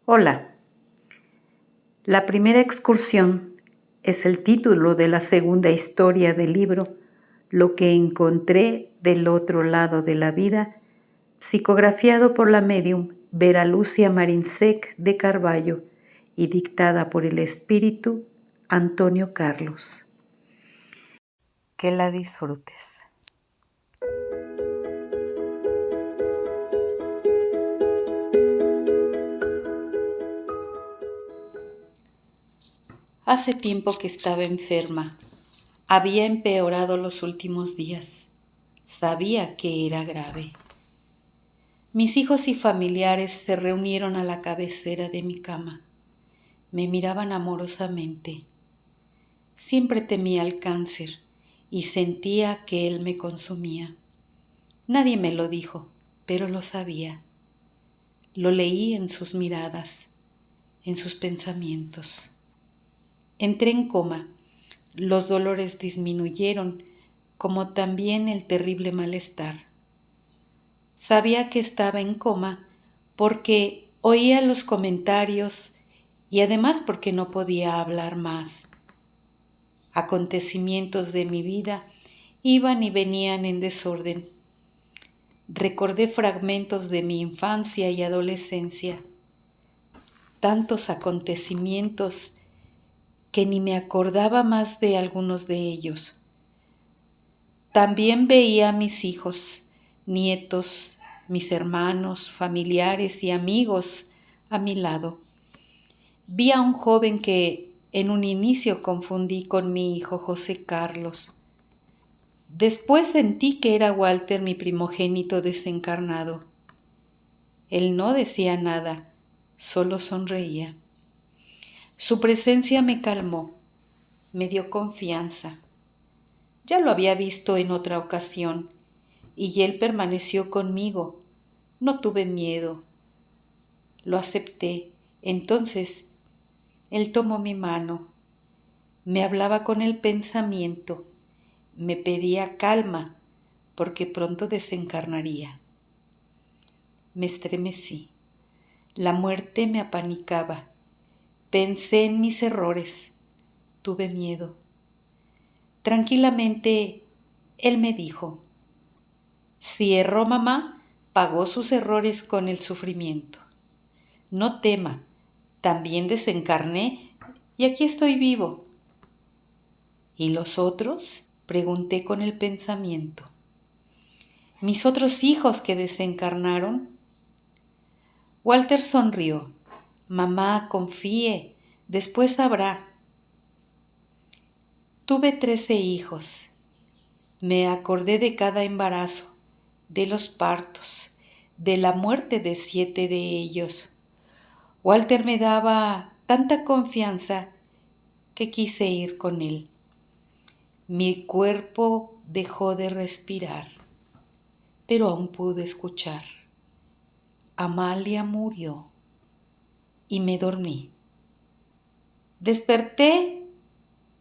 Hola, la primera excursión es el título de la segunda historia del libro Lo que encontré del otro lado de la vida, psicografiado por la médium Vera Lucia Marinsec de Carballo y dictada por el espíritu Antonio Carlos. Que la disfrutes. Hace tiempo que estaba enferma. Había empeorado los últimos días. Sabía que era grave. Mis hijos y familiares se reunieron a la cabecera de mi cama. Me miraban amorosamente. Siempre temía el cáncer y sentía que él me consumía. Nadie me lo dijo, pero lo sabía. Lo leí en sus miradas, en sus pensamientos. Entré en coma. Los dolores disminuyeron, como también el terrible malestar. Sabía que estaba en coma porque oía los comentarios y además porque no podía hablar más. Acontecimientos de mi vida iban y venían en desorden. Recordé fragmentos de mi infancia y adolescencia. Tantos acontecimientos que ni me acordaba más de algunos de ellos. También veía a mis hijos, nietos, mis hermanos, familiares y amigos a mi lado. Vi a un joven que en un inicio confundí con mi hijo José Carlos. Después sentí que era Walter, mi primogénito desencarnado. Él no decía nada, solo sonreía. Su presencia me calmó, me dio confianza. Ya lo había visto en otra ocasión y él permaneció conmigo. No tuve miedo. Lo acepté. Entonces, él tomó mi mano. Me hablaba con el pensamiento. Me pedía calma porque pronto desencarnaría. Me estremecí. La muerte me apanicaba. Pensé en mis errores. Tuve miedo. Tranquilamente, él me dijo: si erró mamá, pagó sus errores con el sufrimiento. No tema, también desencarné y aquí estoy vivo. ¿Y los otros?, pregunté con el pensamiento. ¿Mis otros hijos que desencarnaron? Walter sonrió. Mamá, confíe, después sabrá. Tuve 13 hijos. Me acordé de cada embarazo, de los partos, de la muerte de 7 de ellos. Walter me daba tanta confianza que quise ir con él. Mi cuerpo dejó de respirar, pero aún pude escuchar. Amalia murió y me dormí. Desperté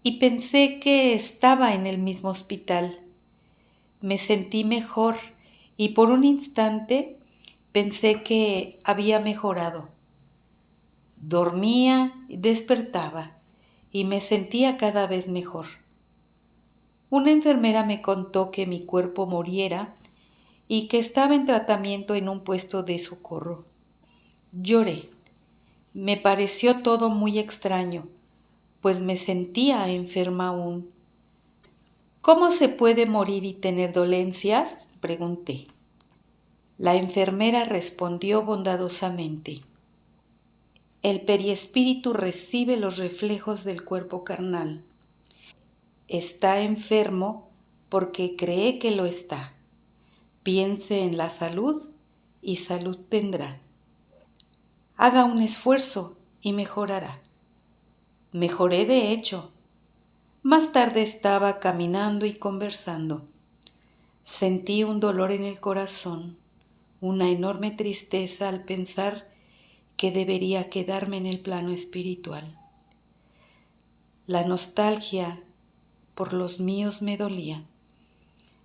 y pensé que estaba en el mismo hospital. Me sentí mejor y por un instante pensé que había mejorado. Dormía y despertaba y me sentía cada vez mejor. Una enfermera me contó que mi cuerpo moriera y que estaba en tratamiento en un puesto de socorro. Lloré. Me pareció todo muy extraño, pues me sentía enferma aún. ¿Cómo se puede morir y tener dolencias?, pregunté. La enfermera respondió bondadosamente: el periespíritu recibe los reflejos del cuerpo carnal. Está enfermo porque cree que lo está. Piense en la salud y salud tendrá. Haga un esfuerzo y mejorará. Mejoré de hecho. Más tarde estaba caminando y conversando. Sentí un dolor en el corazón, una enorme tristeza al pensar que debería quedarme en el plano espiritual. La nostalgia por los míos me dolía.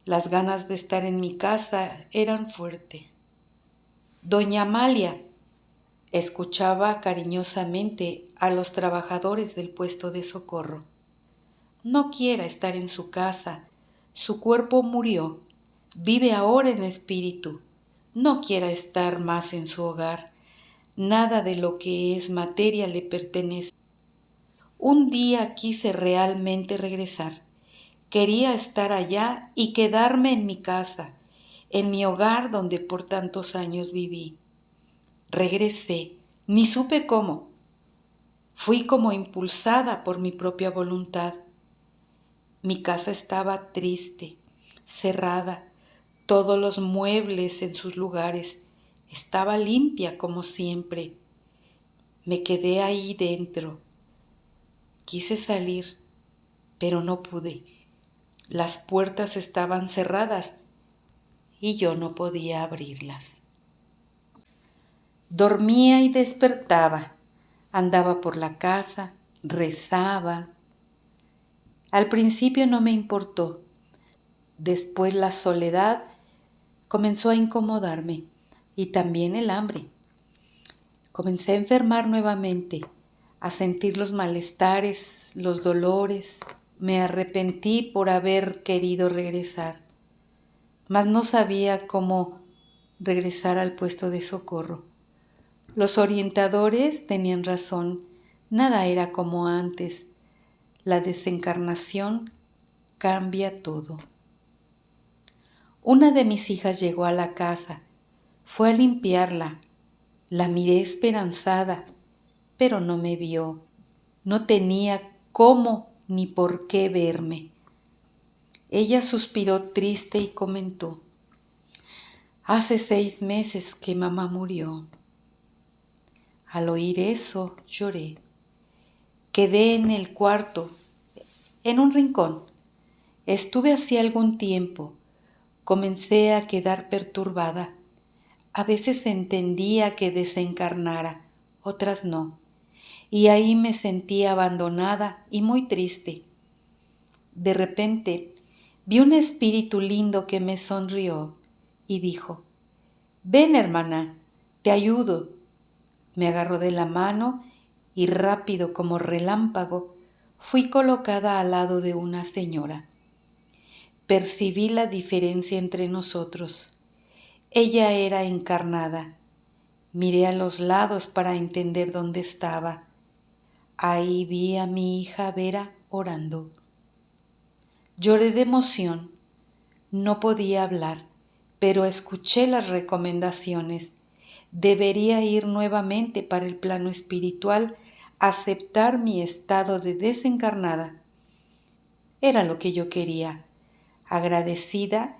Las ganas de estar en mi casa eran fuertes. Doña Amalia, Escuchaba cariñosamente a los trabajadores del puesto de socorro. No quiera estar en su casa. Su cuerpo murió. Vive ahora en espíritu. No quiera estar más en su hogar. Nada de lo que es materia le pertenece. Un día quise realmente regresar. Quería estar allá y quedarme en mi casa, en mi hogar donde por tantos años viví. Regresé, ni supe cómo. Fui como impulsada por mi propia voluntad. Mi casa estaba triste, cerrada, todos los muebles en sus lugares. Estaba limpia como siempre. Me quedé ahí dentro. Quise salir, pero no pude. Las puertas estaban cerradas y yo no podía abrirlas. Dormía y despertaba, andaba por la casa, rezaba. Al principio no me importó. Después la soledad comenzó a incomodarme y también el hambre. Comencé a enfermar nuevamente, a sentir los malestares, los dolores. Me arrepentí por haber querido regresar, mas no sabía cómo regresar al puesto de socorro. Los orientadores tenían razón, nada era como antes. La desencarnación cambia todo. Una de mis hijas llegó a la casa, fue a limpiarla. La miré esperanzada, pero no me vio. No tenía cómo ni por qué verme. Ella suspiró triste y comentó: hace 6 meses que mamá murió. Al oír eso, lloré. Quedé en el cuarto, en un rincón. Estuve así algún tiempo. Comencé a quedar perturbada. A veces entendía que desencarnara, otras no. Y ahí me sentía abandonada y muy triste. De repente, vi un espíritu lindo que me sonrió y dijo: ven, hermana, te ayudo. Me agarró de la mano y rápido como relámpago fui colocada al lado de una señora. Percibí la diferencia entre nosotros. Ella era encarnada. Miré a los lados para entender dónde estaba. Ahí vi a mi hija Vera orando. Lloré de emoción. No podía hablar, pero escuché las recomendaciones. Debería ir nuevamente para el plano espiritual, aceptar mi estado de desencarnada. Era lo que yo quería. Agradecida,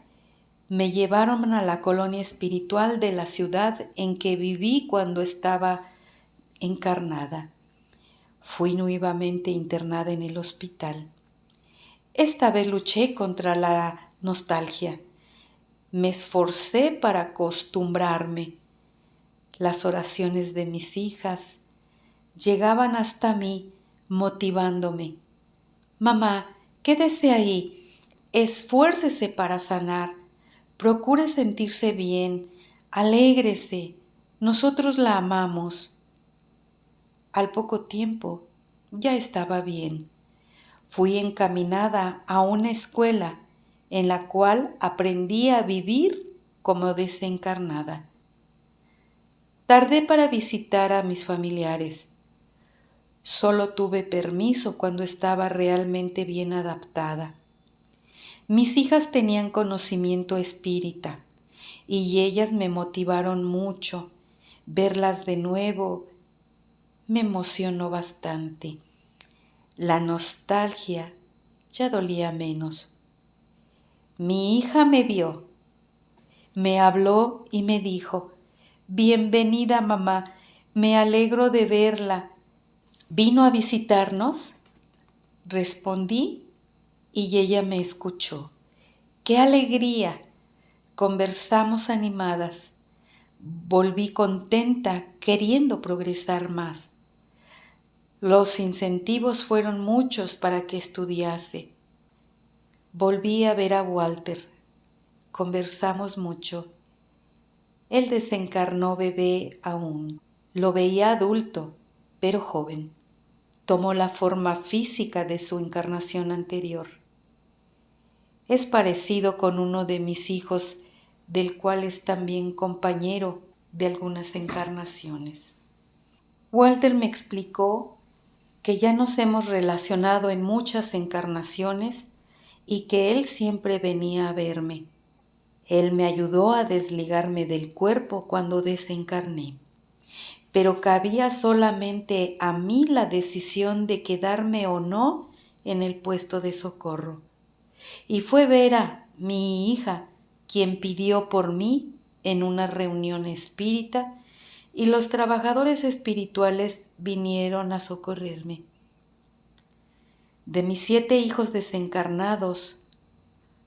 me llevaron a la colonia espiritual de la ciudad en que viví cuando estaba encarnada. Fui nuevamente internada en el hospital. Esta vez luché contra la nostalgia. Me esforcé para acostumbrarme. Las oraciones de mis hijas llegaban hasta mí, motivándome. Mamá, quédese ahí, esfuércese para sanar, procure sentirse bien, alégrese, nosotros la amamos. Al poco tiempo ya estaba bien. Fui encaminada a una escuela en la cual aprendí a vivir como desencarnada. Tardé para visitar a mis familiares. Solo tuve permiso cuando estaba realmente bien adaptada. Mis hijas tenían conocimiento espírita y ellas me motivaron mucho. Verlas de nuevo me emocionó bastante. La nostalgia ya dolía menos. Mi hija me vio, me habló y me dijo: bienvenida, mamá, me alegro de verla. ¿Vino a visitarnos? Respondí y ella me escuchó. ¡Qué alegría! Conversamos animadas. Volví contenta, queriendo progresar más. Los incentivos fueron muchos para que estudiase. Volví a ver a Walter. Conversamos mucho. Él desencarnó bebé aún. Lo veía adulto, pero joven. Tomó la forma física de su encarnación anterior. Es parecido con uno de mis hijos, del cual es también compañero de algunas encarnaciones. Walter me explicó que ya nos hemos relacionado en muchas encarnaciones y que él siempre venía a verme. Él me ayudó a desligarme del cuerpo cuando desencarné, pero cabía solamente a mí la decisión de quedarme o no en el puesto de socorro. Y fue Vera, mi hija, quien pidió por mí en una reunión espírita y los trabajadores espirituales vinieron a socorrerme. De mis 7 hijos desencarnados,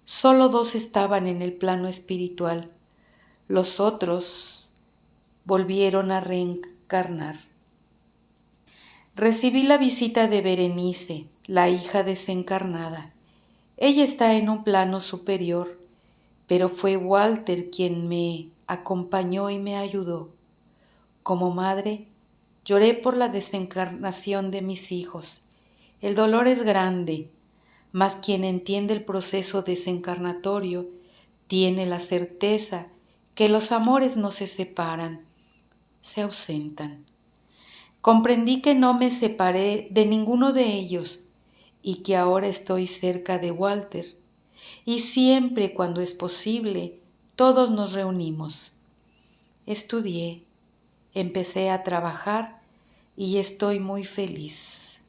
solo 2 estaban en el plano espiritual. Los otros volvieron a reencarnar. Recibí la visita de Berenice, la hija desencarnada. Ella está en un plano superior, pero fue Walter quien me acompañó y me ayudó. Como madre, lloré por la desencarnación de mis hijos. El dolor es grande, mas quien entiende el proceso desencarnatorio tiene la certeza que los amores no se separan, se ausentan. Comprendí que no me separé de ninguno de ellos y que ahora estoy cerca de Walter. Y siempre cuando es posible, todos nos reunimos. Estudié, empecé a trabajar y estoy muy feliz.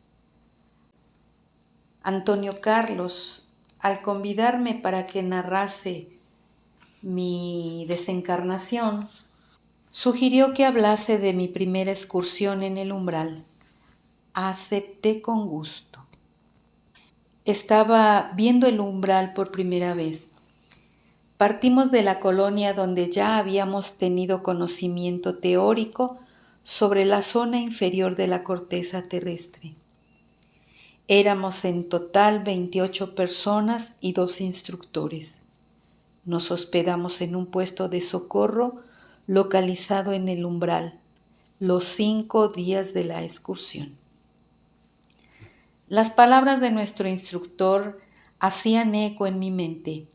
Antonio Carlos, al convidarme para que narrase mi desencarnación, sugirió que hablase de mi primera excursión en el umbral. Acepté con gusto. Estaba viendo el umbral por primera vez. Partimos de la colonia donde ya habíamos tenido conocimiento teórico sobre la zona inferior de la corteza terrestre. Éramos en total 28 personas y 2 instructores. Nos hospedamos en un puesto de socorro localizado en el umbral, los 5 días de la excursión. Las palabras de nuestro instructor hacían eco en mi mente.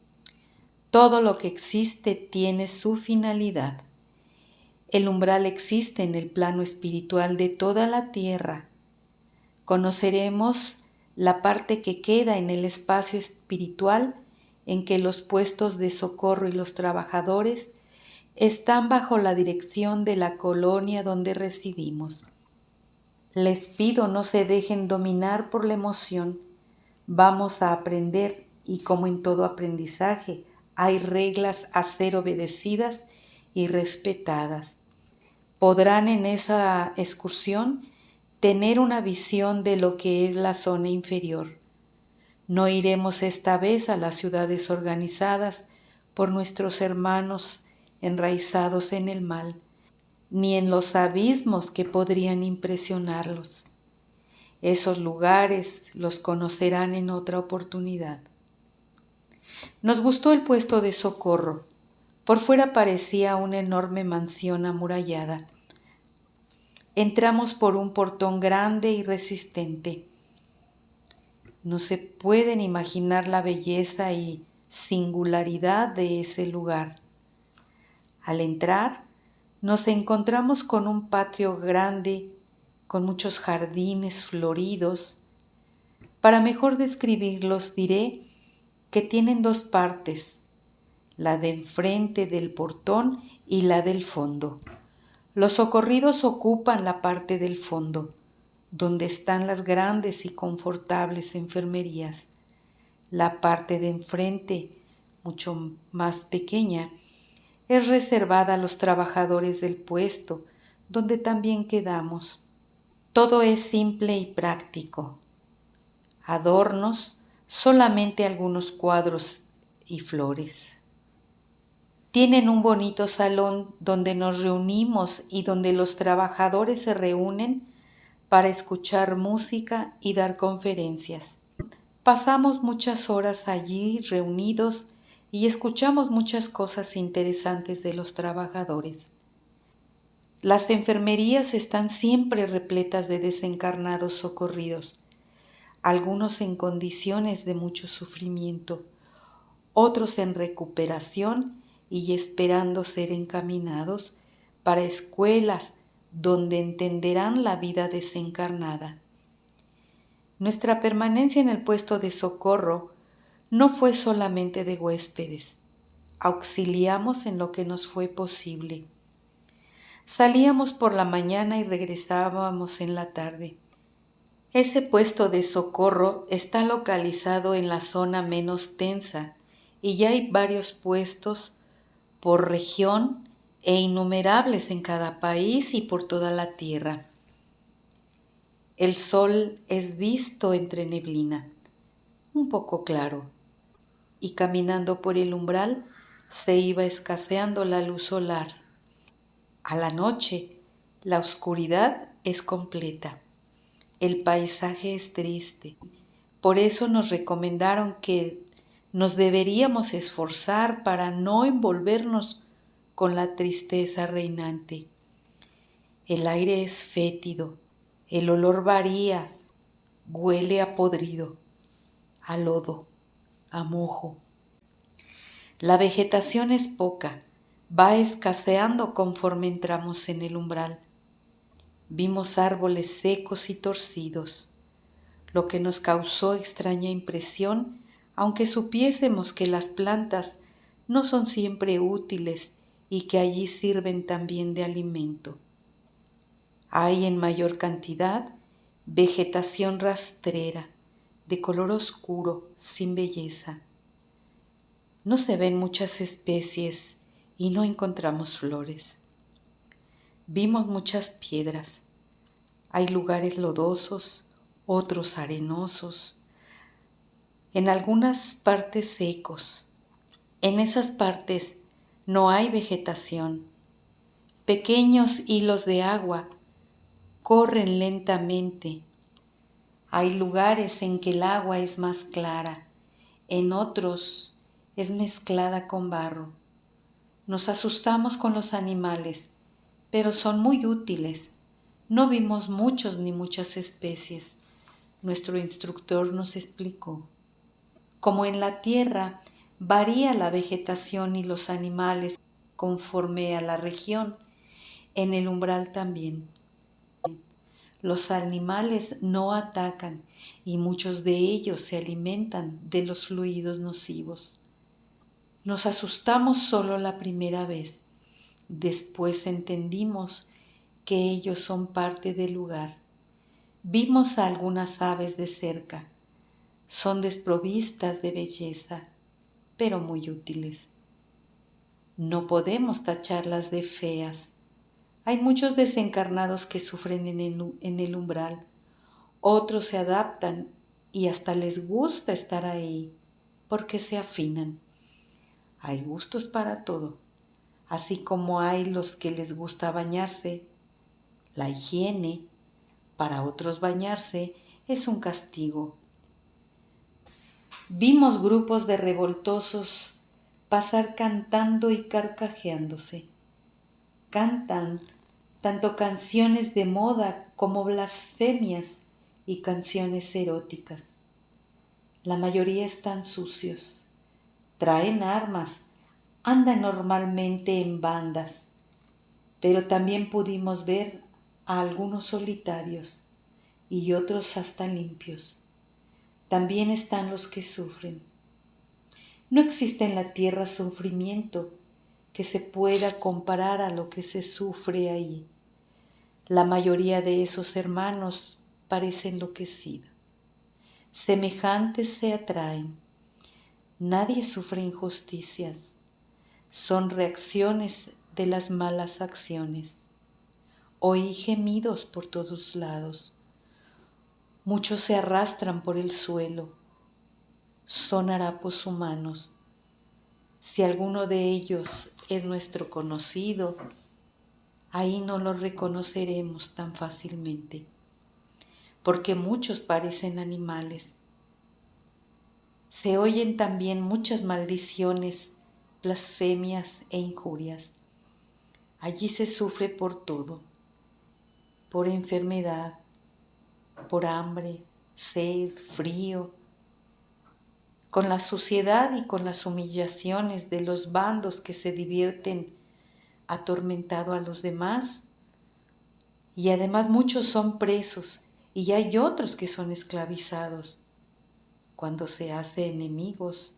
Todo lo que existe tiene su finalidad. El umbral existe en el plano espiritual de toda la tierra. Conoceremos la parte que queda en el espacio espiritual en que los puestos de socorro y los trabajadores están bajo la dirección de la colonia donde residimos. Les pido no se dejen dominar por la emoción. Vamos a aprender y como en todo aprendizaje, hay reglas a ser obedecidas y respetadas. Podrán en esa excursión tener una visión de lo que es la zona inferior. No iremos esta vez a las ciudades organizadas por nuestros hermanos enraizados en el mal, ni en los abismos que podrían impresionarlos. Esos lugares los conocerán en otra oportunidad. Nos gustó el puesto de socorro. Por fuera parecía una enorme mansión amurallada. Entramos por un portón grande y resistente. No se pueden imaginar la belleza y singularidad de ese lugar. Al entrar, nos encontramos con un patio grande, con muchos jardines floridos. Para mejor describirlos diré que tienen 2 partes, la de enfrente del portón y la del fondo. Los socorridos ocupan la parte del fondo, donde están las grandes y confortables enfermerías. La parte de enfrente, mucho más pequeña, es reservada a los trabajadores del puesto, donde también quedamos. Todo es simple y práctico. Adornos, solamente algunos cuadros y flores. Tienen un bonito salón donde nos reunimos y donde los trabajadores se reúnen para escuchar música y dar conferencias. Pasamos muchas horas allí reunidos y escuchamos muchas cosas interesantes de los trabajadores. Las enfermerías están siempre repletas de desencarnados socorridos, algunos en condiciones de mucho sufrimiento, otros en recuperación y esperando ser encaminados para escuelas donde entenderán la vida desencarnada. Nuestra permanencia en el puesto de socorro no fue solamente de huéspedes. Auxiliamos en lo que nos fue posible. Salíamos por la mañana y regresábamos en la tarde. Ese puesto de socorro está localizado en la zona menos tensa y ya hay varios puestos por región e innumerables en cada país y por toda la tierra. El sol es visto entre neblina, un poco claro, y caminando por el umbral se iba escaseando la luz solar. A la noche, la oscuridad es completa. El paisaje es triste. Por eso nos recomendaron que nos deberíamos esforzar para no envolvernos con la tristeza reinante. El aire es fétido, el olor varía, huele a podrido, a lodo, a mojo. La vegetación es poca, va escaseando conforme entramos en el umbral. Vimos árboles secos y torcidos, lo que nos causó extraña impresión, aunque supiésemos que las plantas no son siempre útiles y que allí sirven también de alimento. Hay en mayor cantidad vegetación rastrera, de color oscuro, sin belleza. No se ven muchas especies y no encontramos flores. Vimos muchas piedras. Hay lugares lodosos, otros arenosos, en algunas partes secos. En esas partes no hay vegetación. Pequeños hilos de agua corren lentamente. Hay lugares en que el agua es más clara, en otros es mezclada con barro. Nos asustamos con los animales, pero son muy útiles. No vimos muchos ni muchas especies. Nuestro instructor nos explicó. Como en la tierra varía la vegetación y los animales conforme a la región, en el umbral también. Los animales no atacan y muchos de ellos se alimentan de los fluidos nocivos. Nos asustamos solo la primera vez. Después entendimos que ellos son parte del lugar. Vimos a algunas aves de cerca. Son desprovistas de belleza, pero muy útiles. No podemos tacharlas de feas. Hay muchos desencarnados que sufren en el umbral. Otros se adaptan y hasta les gusta estar ahí porque se afinan. Hay gustos para todo, así como hay los que les gusta bañarse. La higiene, para otros bañarse es un castigo. Vimos grupos de revoltosos pasar cantando y carcajeándose. Cantan tanto canciones de moda como blasfemias y canciones eróticas. La mayoría están sucios, traen armas, andan normalmente en bandas, pero también pudimos ver a algunos solitarios y otros hasta limpios. También están los que sufren. No existe en la tierra sufrimiento que se pueda comparar a lo que se sufre ahí. La mayoría de esos hermanos parece enloquecida. Semejantes se atraen. Nadie sufre injusticias. Son reacciones de las malas acciones. Oí gemidos por todos lados. Muchos se arrastran por el suelo. Son harapos humanos. Si alguno de ellos es nuestro conocido, ahí no lo reconoceremos tan fácilmente, porque muchos parecen animales. Se oyen también muchas maldiciones, blasfemias e injurias. Allí se sufre por todo, por enfermedad, por hambre, sed, frío, con la suciedad y con las humillaciones de los bandos que se divierten atormentando a los demás. Y además muchos son presos y hay otros que son esclavizados. Cuando se hace enemigos,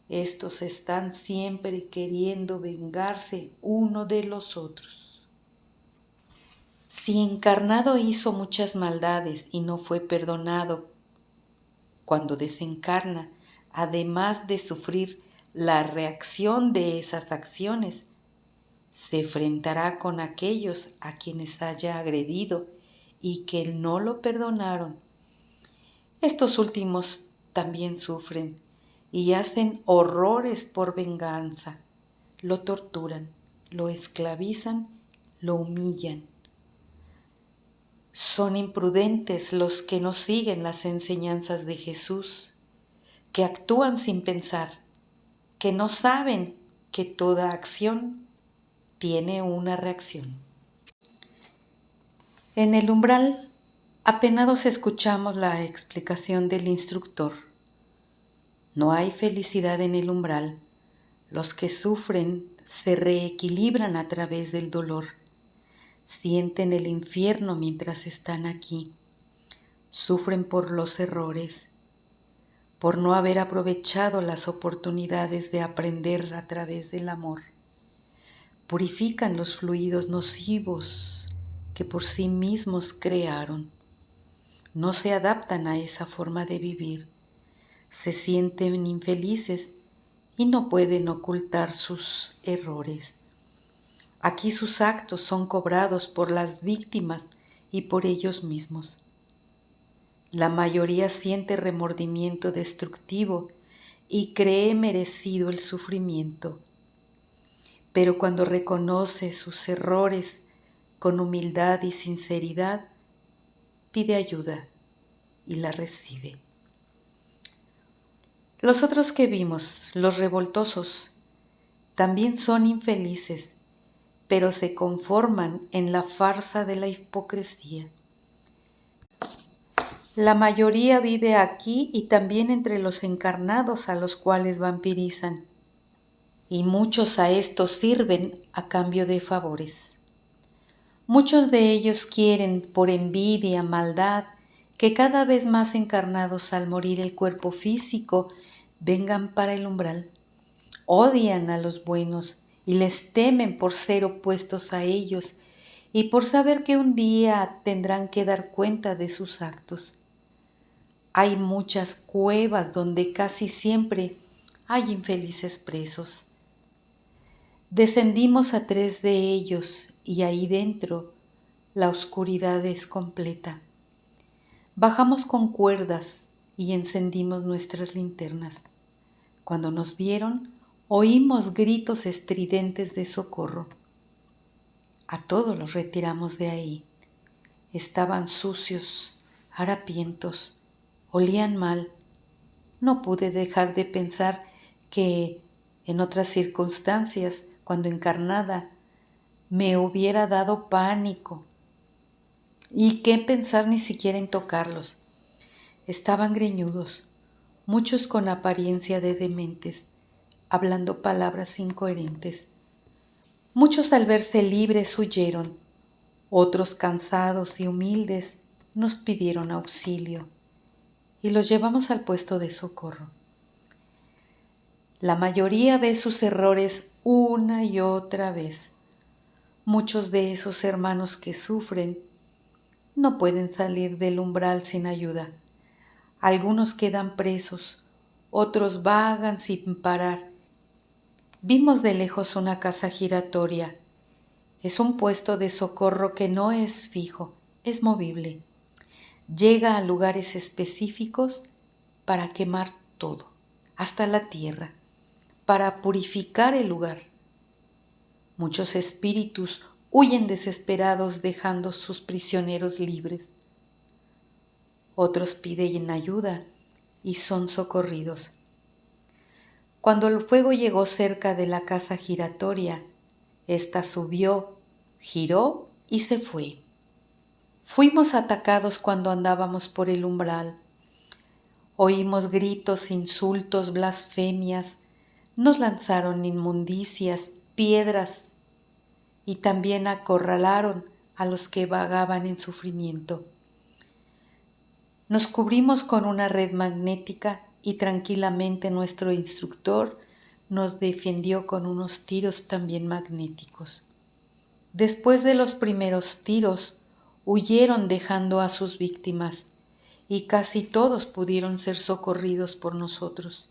estos están siempre queriendo vengarse uno de los otros. Si encarnado hizo muchas maldades y no fue perdonado, cuando desencarna, además de sufrir la reacción de esas acciones, se enfrentará con aquellos a quienes haya agredido y que no lo perdonaron. Estos últimos también sufren y hacen horrores por venganza. Lo torturan, lo esclavizan, lo humillan. Son imprudentes los que no siguen las enseñanzas de Jesús, que actúan sin pensar, que no saben que toda acción tiene una reacción. En el umbral, apenados escuchamos la explicación del instructor. No hay felicidad en el umbral. Los que sufren se reequilibran a través del dolor. Sienten el infierno mientras están aquí. Sufren por los errores, por no haber aprovechado las oportunidades de aprender a través del amor. Purifican los fluidos nocivos que por sí mismos crearon. No se adaptan a esa forma de vivir. Se sienten infelices y no pueden ocultar sus errores. Aquí sus actos son cobrados por las víctimas y por ellos mismos. La mayoría siente remordimiento destructivo y cree merecido el sufrimiento. Pero cuando reconoce sus errores con humildad y sinceridad, pide ayuda y la recibe. Los otros que vimos, los revoltosos, también son infelices, pero se conforman en la farsa de la hipocresía. La mayoría vive aquí y también entre los encarnados a los cuales vampirizan, y muchos a estos sirven a cambio de favores. Muchos de ellos quieren, por envidia, maldad, que cada vez más encarnados al morir el cuerpo físico vengan para el umbral. Odian a los buenos y les temen por ser opuestos a ellos y por saber que un día tendrán que dar cuenta de sus actos. Hay muchas cuevas donde casi siempre hay infelices presos. Descendimos a 3 de ellos y ahí dentro la oscuridad es completa. Bajamos con cuerdas y encendimos nuestras linternas. Cuando nos vieron, oímos gritos estridentes de socorro. A todos los retiramos de ahí. Estaban sucios, harapientos, olían mal. No pude dejar de pensar que en otras circunstancias, cuando encarnada, me hubiera dado pánico. Y qué pensar ni siquiera en tocarlos. Estaban greñudos, muchos con apariencia de dementes, hablando palabras incoherentes. Muchos al verse libres huyeron, otros cansados y humildes nos pidieron auxilio y los llevamos al puesto de socorro. La mayoría ve sus errores una y otra vez. Muchos de esos hermanos que sufren no pueden salir del umbral sin ayuda. Algunos quedan presos, otros vagan sin parar. Vimos de lejos una casa giratoria. Es un puesto de socorro que no es fijo, es movible. Llega a lugares específicos para quemar todo, hasta la tierra, para purificar el lugar. Muchos espíritus huyen desesperados dejando sus prisioneros libres. Otros piden ayuda y son socorridos. Cuando el fuego llegó cerca de la casa giratoria, Esta subió, giró y se fue. Fuimos atacados cuando andábamos por el umbral. Oímos gritos, insultos, blasfemias. Nos lanzaron inmundicias, piedras y también acorralaron a los que vagaban en sufrimiento. Nos cubrimos con una red magnética y tranquilamente nuestro instructor nos defendió con unos tiros también magnéticos. Después de los primeros tiros, huyeron dejando a sus víctimas y casi todos pudieron ser socorridos por nosotros.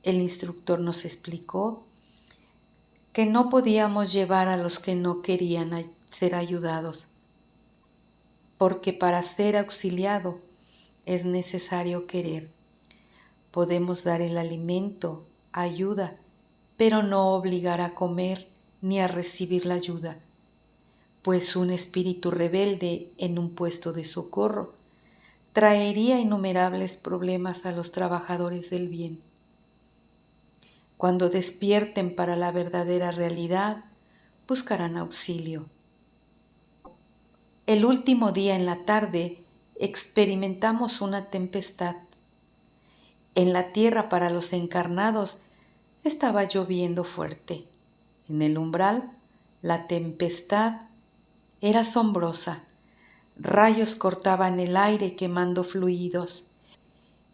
El instructor nos explicó que no podíamos llevar a los que no querían ser ayudados, porque para ser auxiliado es necesario querer. Podemos dar el alimento, ayuda, pero no obligar a comer ni a recibir la ayuda, pues un espíritu rebelde en un puesto de socorro traería innumerables problemas a los trabajadores del bien. Cuando despierten para la verdadera realidad, buscarán auxilio. El último día en la tarde experimentamos una tempestad. En la tierra para los encarnados estaba lloviendo fuerte. En el umbral, la tempestad era asombrosa. Rayos cortaban el aire quemando fluidos.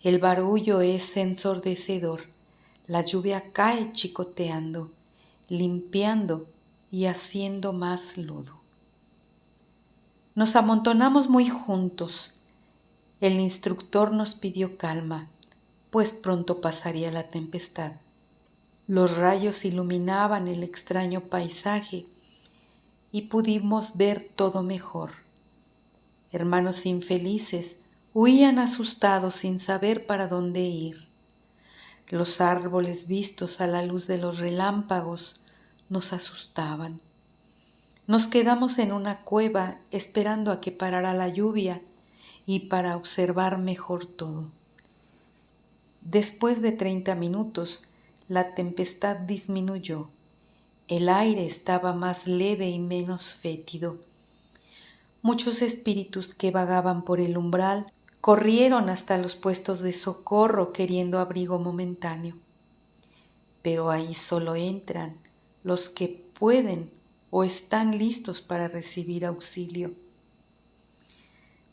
El barullo es ensordecedor. La lluvia cae chicoteando, limpiando y haciendo más lodo. Nos amontonamos muy juntos. El instructor nos pidió calma, pues pronto pasaría la tempestad. Los rayos iluminaban el extraño paisaje y pudimos ver todo mejor. Hermanos infelices huían asustados sin saber para dónde ir. Los árboles vistos a la luz de los relámpagos nos asustaban. Nos quedamos en una cueva esperando a que parara la lluvia y para observar mejor todo. Después de 30 minutos, la tempestad disminuyó. El aire estaba más leve y menos fétido. Muchos espíritus que vagaban por el umbral corrieron hasta los puestos de socorro queriendo abrigo momentáneo. Pero ahí solo entran los que pueden o están listos para recibir auxilio.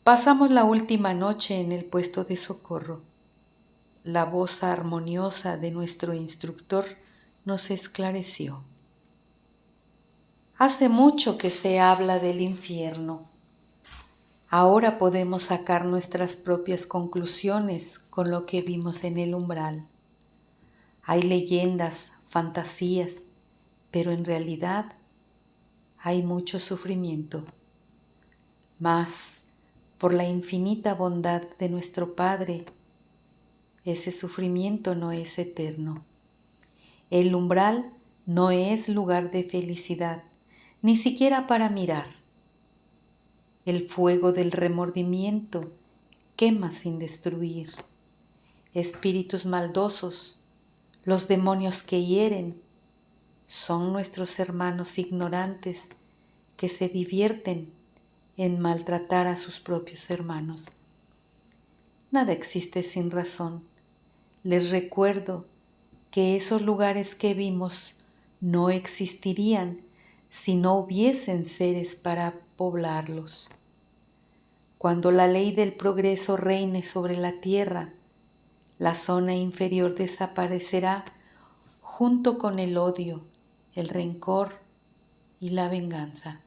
Pasamos la última noche en el puesto de socorro. La voz armoniosa de nuestro instructor nos esclareció. Hace mucho que se habla del infierno. Ahora podemos sacar nuestras propias conclusiones con lo que vimos en el umbral. Hay leyendas, fantasías, pero en realidad hay mucho sufrimiento. Mas, por la infinita bondad de nuestro Padre, ese sufrimiento no es eterno. El umbral no es lugar de felicidad, ni siquiera para mirar. El fuego del remordimiento quema sin destruir. Espíritus maldosos, los demonios que hieren, son nuestros hermanos ignorantes que se divierten en maltratar a sus propios hermanos. Nada existe sin razón. Les recuerdo que esos lugares que vimos no existirían si no hubiesen seres para poblarlos. Cuando la ley del progreso reine sobre la tierra, la zona inferior desaparecerá junto con el odio, el rencor y la venganza.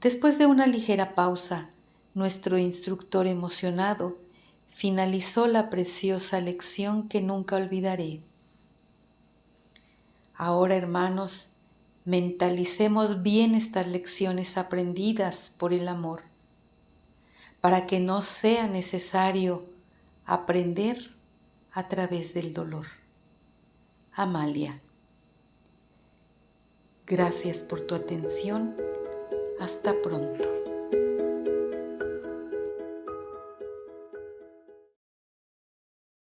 Después de una ligera pausa, nuestro instructor emocionado finalizó la preciosa lección que nunca olvidaré. Ahora, hermanos, mentalicemos bien estas lecciones aprendidas por el amor, para que no sea necesario aprender a través del dolor. Amalia. Gracias por tu atención. Hasta pronto.